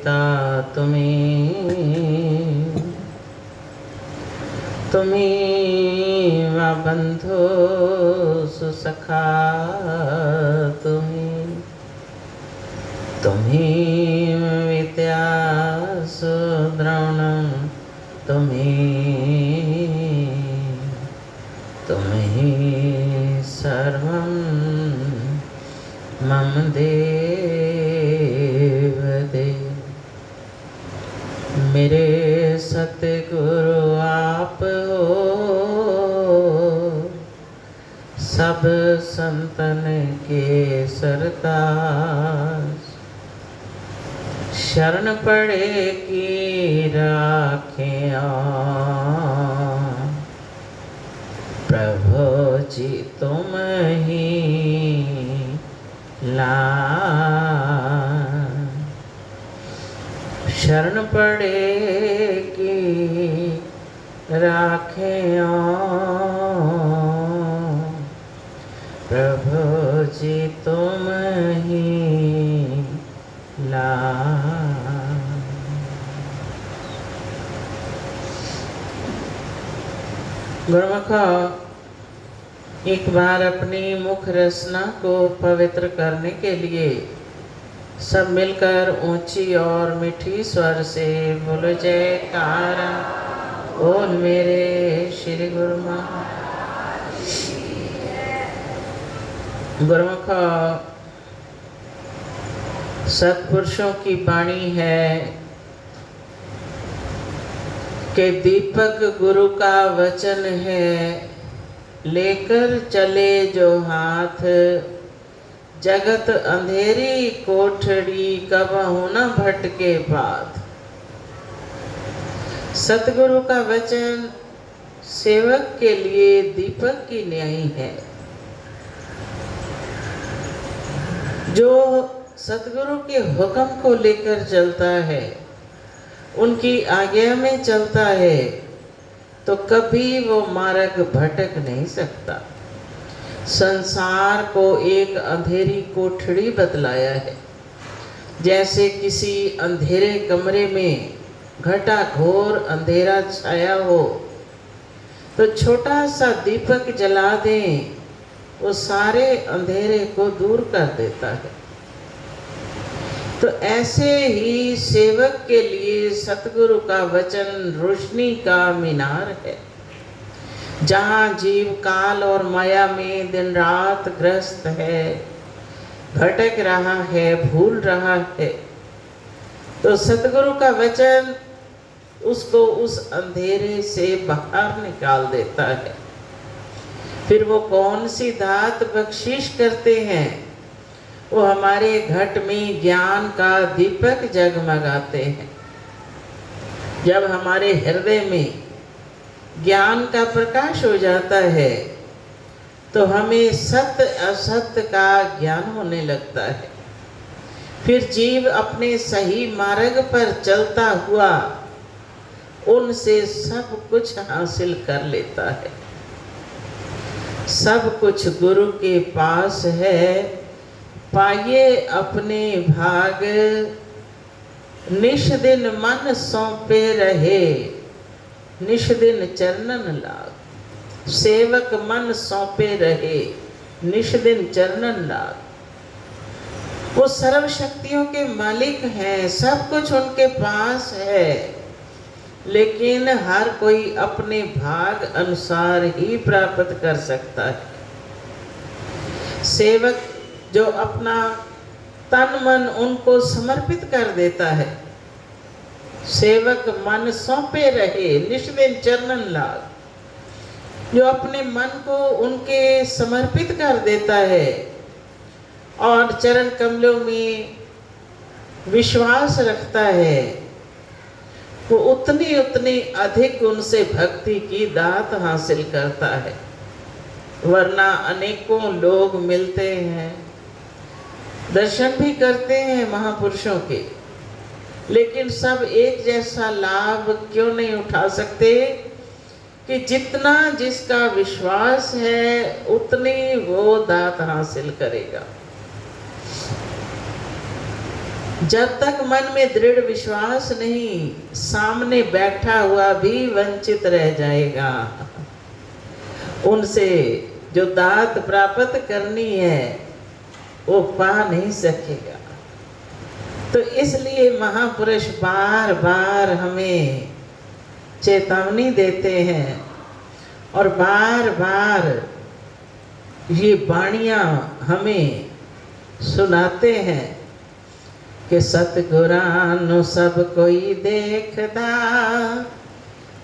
पिता तुम्ही, तुम्ही वा बंधु सुसखा तुम्ही, तुम्ही विद्या सुद्रोणं तुम्ही, तुम्ही सर्वं मम देव देव। मेरे सतगुरु आप हो, सब संतन के सरताज। शरण पड़े की राखें प्रभु जी तुम ही लाज। शरण पड़े की राखें प्रभु जी तुम ही लाज। गुरुमुखा, एक बार अपनी मुख रचना को पवित्र करने के लिए सब मिलकर ऊंची और मीठी स्वर से बोलो जयकारा। बोल मेरे श्री गुरु गुरुमुखा, सत्पुरुषों की वाणी है कि दीपक गुरु का वचन है, लेकर चले जो हाथ, जगत अंधेरी कोठड़ी कबहु न भटके पाथ। सतगुरु का वचन सेवक के लिए दीपक की न्याय है। जो सतगुरु के हुक्म को लेकर चलता है, उनकी आज्ञा में चलता है, तो कभी वो मार्ग भटक नहीं सकता। संसार को एक अंधेरी कोठड़ी बतलाया है। जैसे किसी अंधेरे कमरे में घटा घोर अंधेरा छाया हो, तो छोटा सा दीपक जला दें, वो सारे अंधेरे को दूर कर देता है। तो ऐसे ही सेवक के लिए सतगुरु का वचन रोशनी का मीनार है। जहाँ जीव काल और माया में दिन रात ग्रस्त है, भटक रहा है, भूल रहा है, तो सतगुरु का वचन उसको उस अंधेरे से बाहर निकाल देता है। फिर वो कौन सी दात बख्शिश करते हैं? वो हमारे घट में ज्ञान का दीपक जगमगाते हैं। जब हमारे हृदय में ज्ञान का प्रकाश हो जाता है, तो हमें सत्य असत्य का ज्ञान होने लगता है। फिर जीव अपने सही मार्ग पर चलता हुआ उनसे सब कुछ हासिल कर लेता है। सब कुछ गुरु के पास है, पाइए अपने भाग। निश दिन मन सौंपे रहे, निश दिन चरणन लाग। सेवक मन सौंपे रहे, निश दिन चरणन लाग। वो सर्व शक्तियों के मालिक हैं, सब कुछ उनके पास है, लेकिन हर कोई अपने भाग अनुसार ही प्राप्त कर सकता है। सेवक जो अपना तन मन उनको समर्पित कर देता है, सेवक मन सौंपे रहे, निश दिन चरणन लाग। जो अपने मन को उनके समर्पित कर देता है और चरण कमलों में विश्वास रखता है, वो उतनी उतनी अधिक उनसे भक्ति की दात हासिल करता है। वरना अनेकों लोग मिलते हैं, दर्शन भी करते हैं महापुरुषों के, लेकिन सब एक जैसा लाभ क्यों नहीं उठा सकते कि जितना जिसका विश्वास है उतनी वो दात हासिल करेगा। जब तक मन में दृढ़ विश्वास नहीं, सामने बैठा हुआ भी वंचित रह जाएगा। उनसे जो दात प्राप्त करनी है वो पा नहीं सकेगा। तो इसलिए महापुरुष बार बार हमें चेतावनी देते हैं और बार बार ये वाणियाँ हमें सुनाते हैं कि सतगुरानु सब कोई देखदा,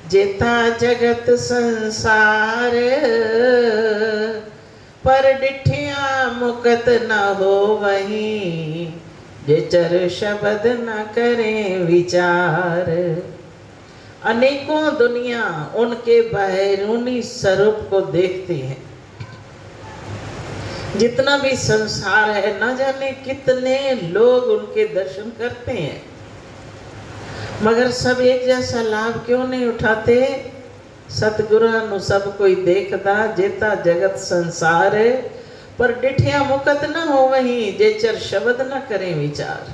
जेता जगत संसार, पर डिठिया मुकत न हो वहीं, जे चर शब्द न करें विचार। अनेकों दुनिया उनके बैरूनी स्वरूप को देखती है। जितना भी संसार है, न जाने कितने लोग उनके दर्शन करते हैं, मगर सब एक जैसा लाभ क्यों नहीं उठाते? सतगुरु सब कोई देखदा, जेता जगत संसार, पर डिठिया मुकत न हो वहीं, जे चर शब्द न करें विचार।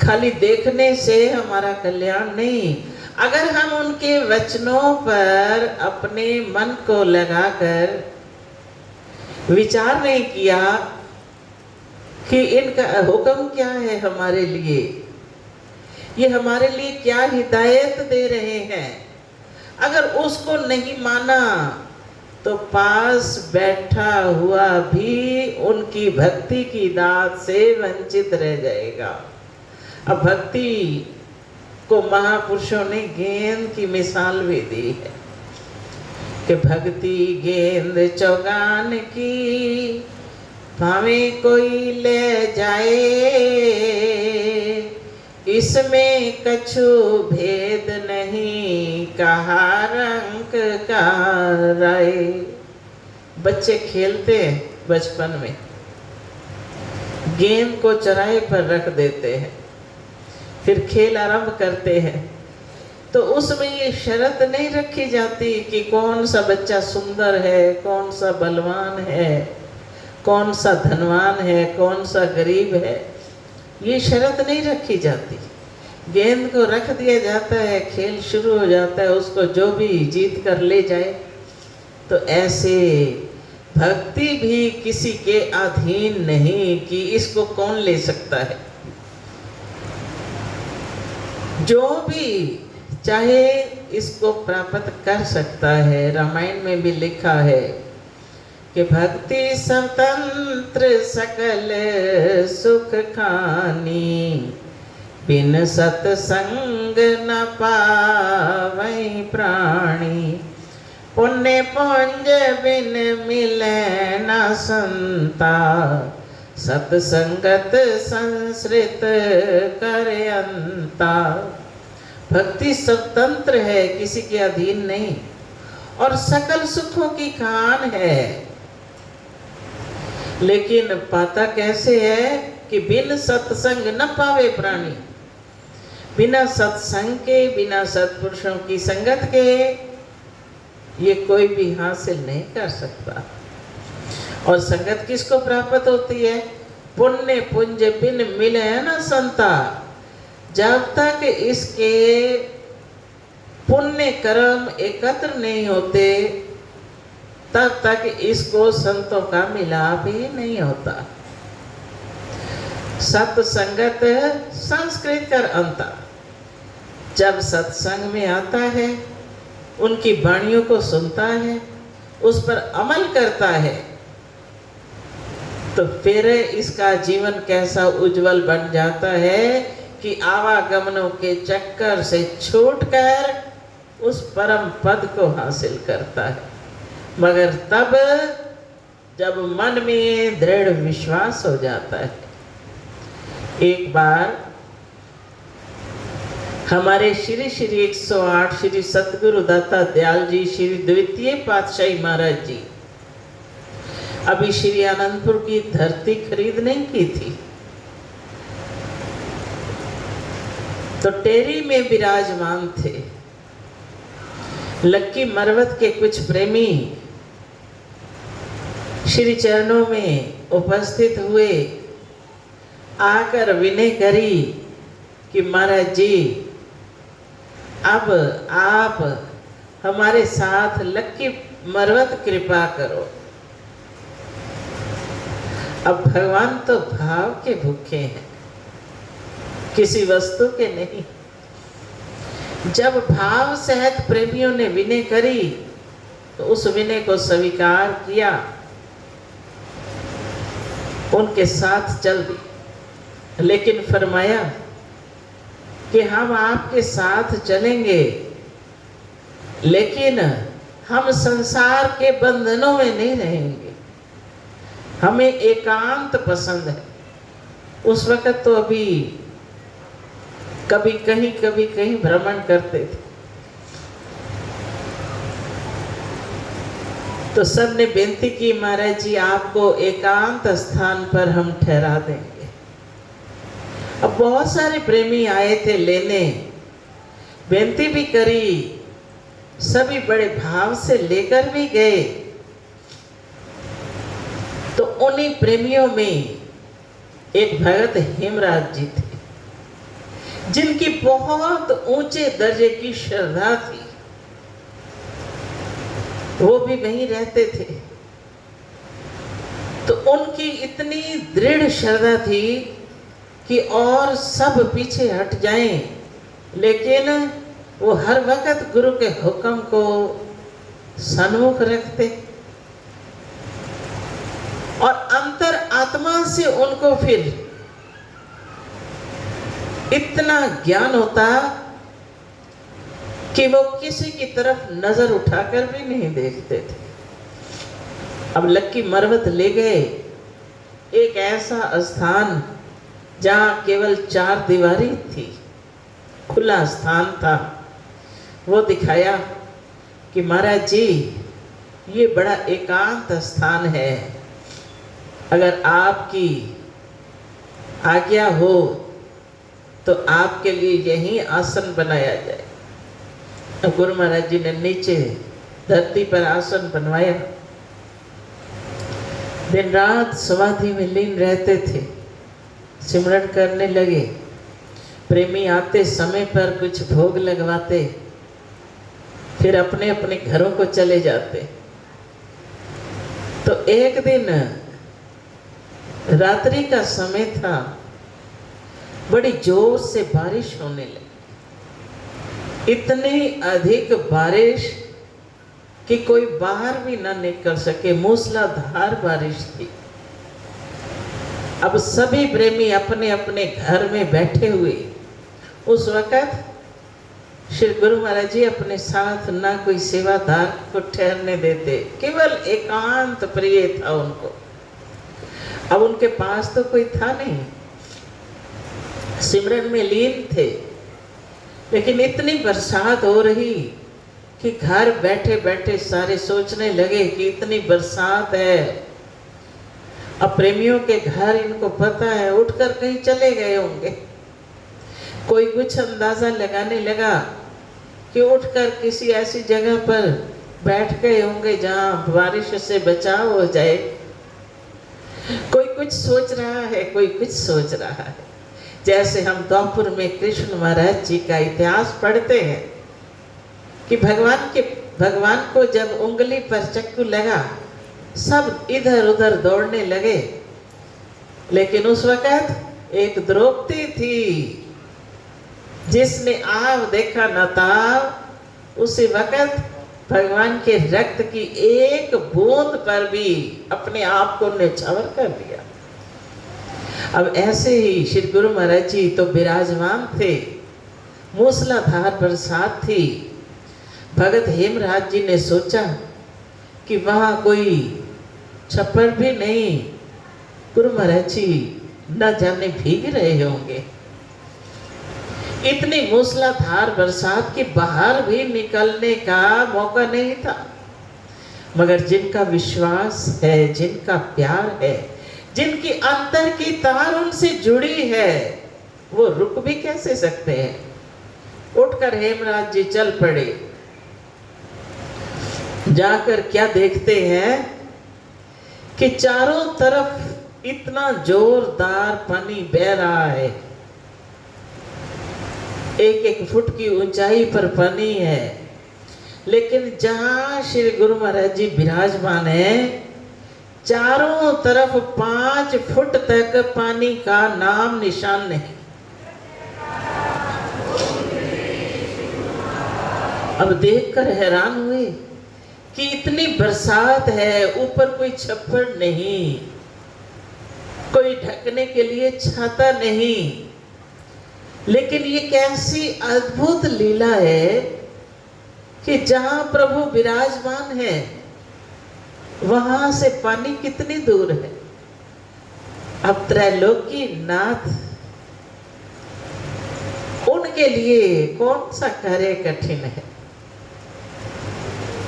खाली देखने से हमारा कल्याण नहीं, अगर हम उनके वचनों पर अपने मन को लगाकर विचार नहीं किया कि इनका हुक्म क्या है हमारे लिए, ये हमारे लिए क्या हिदायत दे रहे हैं, अगर उसको नहीं माना तो पास बैठा हुआ भी उनकी भक्ति की दात से वंचित रह जाएगा। अब भक्ति को महापुरुषों ने गेंद की मिसाल भी दी है कि भक्ति गेंद चौगान की, भावे कोई ले जाए, इसमें कछु भेद नहीं, कहा रंग का राय। बच्चे खेलते हैं बचपन में, गेंद को चराहे पर रख देते हैं, फिर खेल आरंभ करते हैं। तो उसमें ये शर्त नहीं रखी जाती कि कौन सा बच्चा सुंदर है, कौन सा बलवान है, कौन सा धनवान है, कौन सा गरीब है, ये शर्त नहीं रखी जाती। गेंद को रख दिया जाता है, खेल शुरू हो जाता है, उसको जो भी जीत कर ले जाए। तो ऐसे भक्ति भी किसी के अधीन नहीं कि इसको कौन ले सकता है। जो भी चाहे इसको प्राप्त कर सकता है। रामायण में भी लिखा है कि भक्ति स्वतंत्र सकल सुख खानी, बिन सत्संग न पावै प्राणी, पुण्य पुंज बिन मिले न संता, सत्संगत संसृत करे अंता। भक्ति स्वतंत्र है, किसी के अधीन नहीं, और सकल सुखों की खान है। लेकिन पाता कैसे है कि बिन सत्संग न पावे प्राणी, बिना सत्संग के, बिना सत्पुरुषों की संगत के ये कोई भी हासिल नहीं कर सकता। और संगत किसको प्राप्त होती है? पुण्य पुंज बिन मिले न संता। जब तक इसके पुण्य कर्म एकत्र नहीं होते तब तक इसको संतों का मिलाप ही नहीं होता। सत्संगत संस्कृत कर अंता। जब सत्संग में आता है, उनकी वाणियों को सुनता है, उस पर अमल करता है, तो फिर इसका जीवन कैसा उज्जवल बन जाता है कि आवागमनों के चक्कर से छूटकर उस परम पद को हासिल करता है। मगर तब जब मन में दृढ़ विश्वास हो जाता है। एक बार हमारे श्री श्री 108 श्री सतगुरु दाता दयाल जी श्री द्वितीय पातशाही महाराज जी अभी श्री आनंदपुर की धरती खरीद नहीं की थी, तो टेरी में विराजमान थे। लक्की मरवत के कुछ प्रेमी श्री चरणों में उपस्थित हुए, आकर विनय करी कि महाराज जी अब आप हमारे साथ लक्की मरवत कृपा करो। अब भगवान तो भाव के भूखे हैं, किसी वस्तु के नहीं। जब भाव सहित प्रेमियों ने विनय करी तो उस विनय को स्वीकार किया, उनके साथ चल दी। लेकिन फरमाया कि हम आपके साथ चलेंगे, लेकिन हम संसार के बंधनों में नहीं रहेंगे, हमें एकांत पसंद है। उस वक्त तो अभी कभी कहीं भ्रमण करते थे। तो सब ने बेनती की, महाराज जी आपको एकांत स्थान पर हम ठहरा देंगे। अब बहुत सारे प्रेमी आए थे लेने, बेनती भी करी, सभी बड़े भाव से लेकर भी गए। तो उन्हीं प्रेमियों में एक भगत हेमराज जी थे, जिनकी बहुत ऊंचे दर्जे की श्रद्धा थी। वो भी वहीं रहते थे। तो उनकी इतनी दृढ़ श्रद्धा थी कि और सब पीछे हट जाएं, लेकिन वो हर वक्त गुरु के हुक्म को सन्मुख रखते। और अंतर आत्मा से उनको फिर इतना ज्ञान होता कि वो किसी की तरफ नजर उठाकर भी नहीं देखते थे। अब लक्की मरवत ले गए, एक ऐसा स्थान जहां केवल 4 दीवारी थी, खुला स्थान था। वो दिखाया कि महाराज जी ये बड़ा एकांत स्थान है, अगर आपकी आज्ञा हो तो आपके लिए यहीं आसन बनाया जाए। अब गुरु महाराज जी ने नीचे धरती पर आसन बनवाया। दिन रात समाधि में लीन रहते थे, सिमरन करने लगे। प्रेमी आते समय पर कुछ भोग लगवाते, फिर अपने अपने घरों को चले जाते। तो एक दिन रात्रि का समय था, बड़ी जोर से बारिश होने लगी। इतनी अधिक बारिश कि कोई बाहर भी ना निकल सके, मूसलाधार बारिश थी। अब सभी प्रेमी अपने अपने घर में बैठे हुए। उस वक्त श्री गुरु महाराज जी अपने साथ ना कोई सेवादार को ठहरने देते, केवल एकांत प्रिय था उनको। अब उनके पास तो कोई था नहीं, सिमरन में लीन थे। लेकिन इतनी बरसात हो रही कि घर बैठे बैठे सारे सोचने लगे कि इतनी बरसात है, अब प्रेमियों के घर इनको पता है, उठकर कहीं चले गए होंगे। कोई कुछ अंदाजा लगाने लगा कि उठकर किसी ऐसी जगह पर बैठ गए होंगे जहां बारिश से बचाव हो जाए। कोई कुछ सोच रहा है, कोई कुछ सोच रहा है। जैसे हम द्वापर में कृष्ण महाराज जी का इतिहास पढ़ते हैं कि भगवान को जब उंगली पर चक्कू लगा, सब इधर उधर दौड़ने लगे। लेकिन उस वक्त एक द्रौपदी थी जिसने आव देखा न ताव। उसी वक्त भगवान के रक्त की एक बूंद पर भी अपने आप को न्यौछावर कर दिया। अब ऐसे ही श्री गुरु महाराज जी तो विराजमान थे, मूसलाधार बरसात थी। भगत हेमराज जी ने सोचा कि वहाँ कोई छप्पर भी नहीं, गुरु महाराज जी न जाने भीग रहे होंगे। इतनी मूसलाधार बरसात के बाहर भी निकलने का मौका नहीं था। मगर जिनका विश्वास है, जिनका प्यार है, जिनकी अंतर की तार उनसे जुड़ी है, वो रुक भी कैसे सकते हैं। उठकर हेमराज जी चल पड़े। जाकर क्या देखते हैं कि चारों तरफ इतना जोरदार पानी बह रहा है, 1-1 फुट की ऊंचाई पर पानी है, लेकिन जहां श्री गुरु महाराज जी विराजमान है, चारों तरफ 5 फुट तक पानी का नाम निशान नहीं। अब देखकर हैरान हुए कि इतनी बरसात है, ऊपर कोई छप्पर नहीं, कोई ढकने के लिए छाता नहीं, लेकिन ये कैसी अद्भुत लीला है कि जहां प्रभु विराजमान है वहां से पानी कितनी दूर है। अब त्रैलोकी नाथ, उनके लिए कौन सा कार्य कठिन है?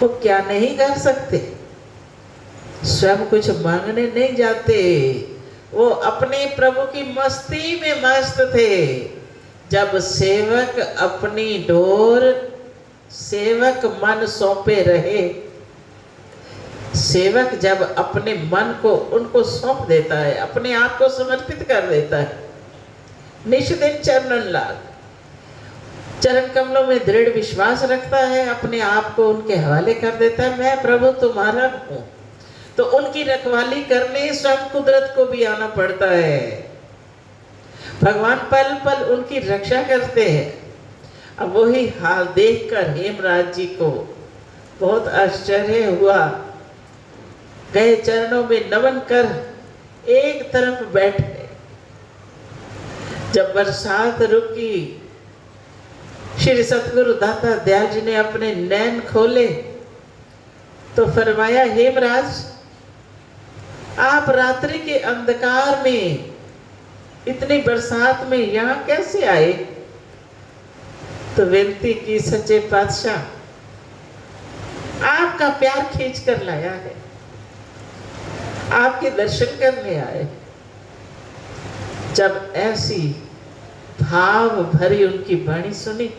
वो क्या नहीं कर सकते? स्वयं कुछ मांगने नहीं जाते, वो अपने प्रभु की मस्ती में मस्त थे। जब सेवक अपनी डोर सेवक मन सौंपे रहे, सेवक जब अपने मन को उनको सौंप देता है, अपने आप को समर्पित कर देता है, निष्दिन चरणन लाग, चरण कमलों में दृढ़ विश्वास रखता है, अपने आप को उनके हवाले कर देता है, मैं प्रभु तुम्हारा हूँ, तो उनकी रखवाली करने स्वयं कुदरत को भी आना पड़ता है। भगवान पल पल उनकी रक्षा करते हैं। अब वही हाल देखकर हेमराज जी को बहुत आश्चर्य हुआ। गए चरणों में नमन कर एक तरफ बैठे। जब बरसात रुकी, श्री सतगुरु दाता दयाल जी ने अपने नैन खोले तो फरमाया, हेमराज आप रात्रि के अंधकार में इतनी बरसात में यहाँ कैसे आए? तो विनती की, सच्चे पातशाह आपका प्यार खींच कर लाया है, आपके दर्शन करने आए। जब ऐसी भाव भरी उनकी वाणी सुनी,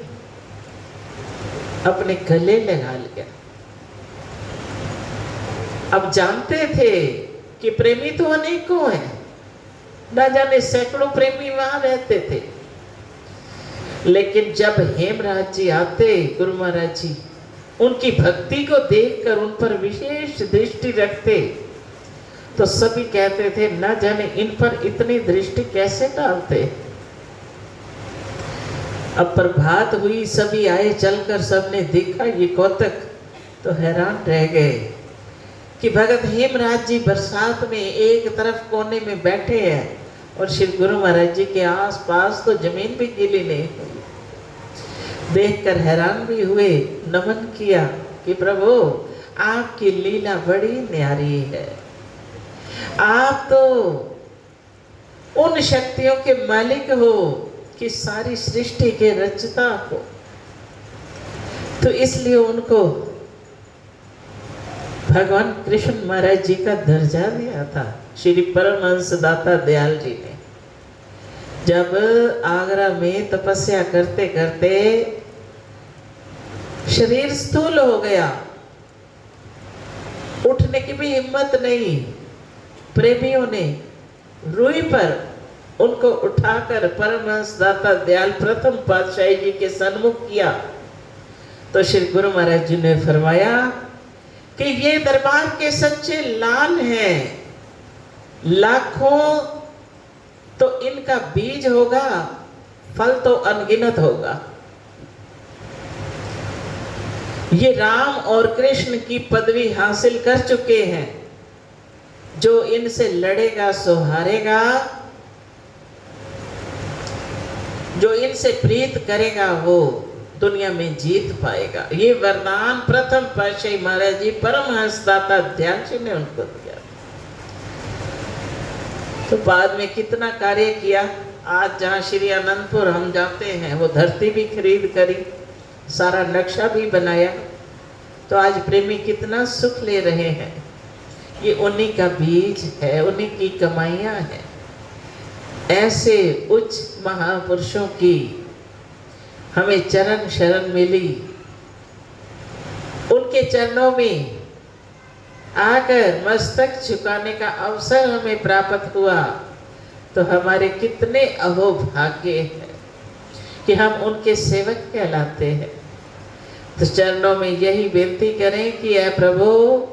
अपने गले लगा लिया। अब जानते थे कि प्रेमी तो अनेकों हैं, न जाने सैकड़ों प्रेमी वहां रहते थे, लेकिन जब हेमराज जी आते, गुरु महाराज जी उनकी भक्ति को देखकर उन पर विशेष दृष्टि रखते, तो सभी कहते थे, न जाने इन पर इतनी दृष्टि कैसे डालते। अब प्रभात हुई, सभी आए, चलकर सबने देखा ये कौतक, तो हैरान रह गए कि भगत हेमराज जी बरसात में एक तरफ कोने में बैठे हैं और श्री गुरु महाराज जी के आसपास तो जमीन भी गीली नहीं हुई। देखकर हैरान भी हुए, नमन किया कि प्रभु आपकी लीला बड़ी न्यारी है, आप तो उन शक्तियों के मालिक हो कि सारी सृष्टि के रचता हो, तो इसलिए उनको भगवान कृष्ण महाराज जी का दर्जा दिया था श्री परमहंस दाता दयाल जी ने। जब आगरा में तपस्या करते करते शरीर स्थूल हो गया, उठने की भी हिम्मत नहीं, प्रेमियों ने रूई पर उनको उठाकर परमहंस दाता दयाल प्रथम पातशाही जी के सन्मुख किया, तो श्री गुरु महाराज जी ने फरमाया कि ये दरबार के सच्चे लाल हैं, लाखों तो इनका बीज होगा, फल तो अनगिनत होगा। ये राम और कृष्ण की पदवी हासिल कर चुके हैं, जो इनसे लड़ेगा सो हारेगा, जो इनसे प्रीत करेगा वो दुनिया में जीत पाएगा। ये वरदान प्रथम पातशाही महाराज जी परमहंस दाता दयाल जी ने उनको दिया। तो बाद में कितना कार्य किया। आज जहाँ श्री अनंतपुर हम जाते हैं, वो धरती भी खरीद करी, सारा नक्शा भी बनाया, तो आज प्रेमी कितना सुख ले रहे हैं। ये उन्हीं का बीज है, उन्हीं की कमाइयाँ हैं। ऐसे उच्च महापुरुषों की हमें चरण शरण मिली, उनके चरणों में आकर मस्तक झुकाने का अवसर हमें प्राप्त हुआ, तो हमारे कितने अहोभाग्य हैं कि हम उनके सेवक कहलाते हैं। तो चरणों में यही विनती करें कि ऐ प्रभु,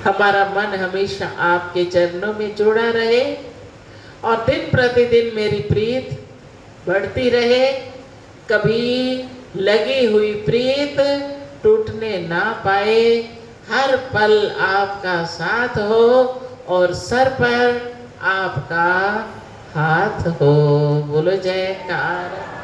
हमारा मन हमेशा आपके चरणों में जुड़ा रहे और दिन प्रतिदिन मेरी प्रीत बढ़ती रहे, कभी लगी हुई प्रीत टूटने ना पाए, हर पल आपका साथ हो और सर पर आपका हाथ हो। बोलो जयकार।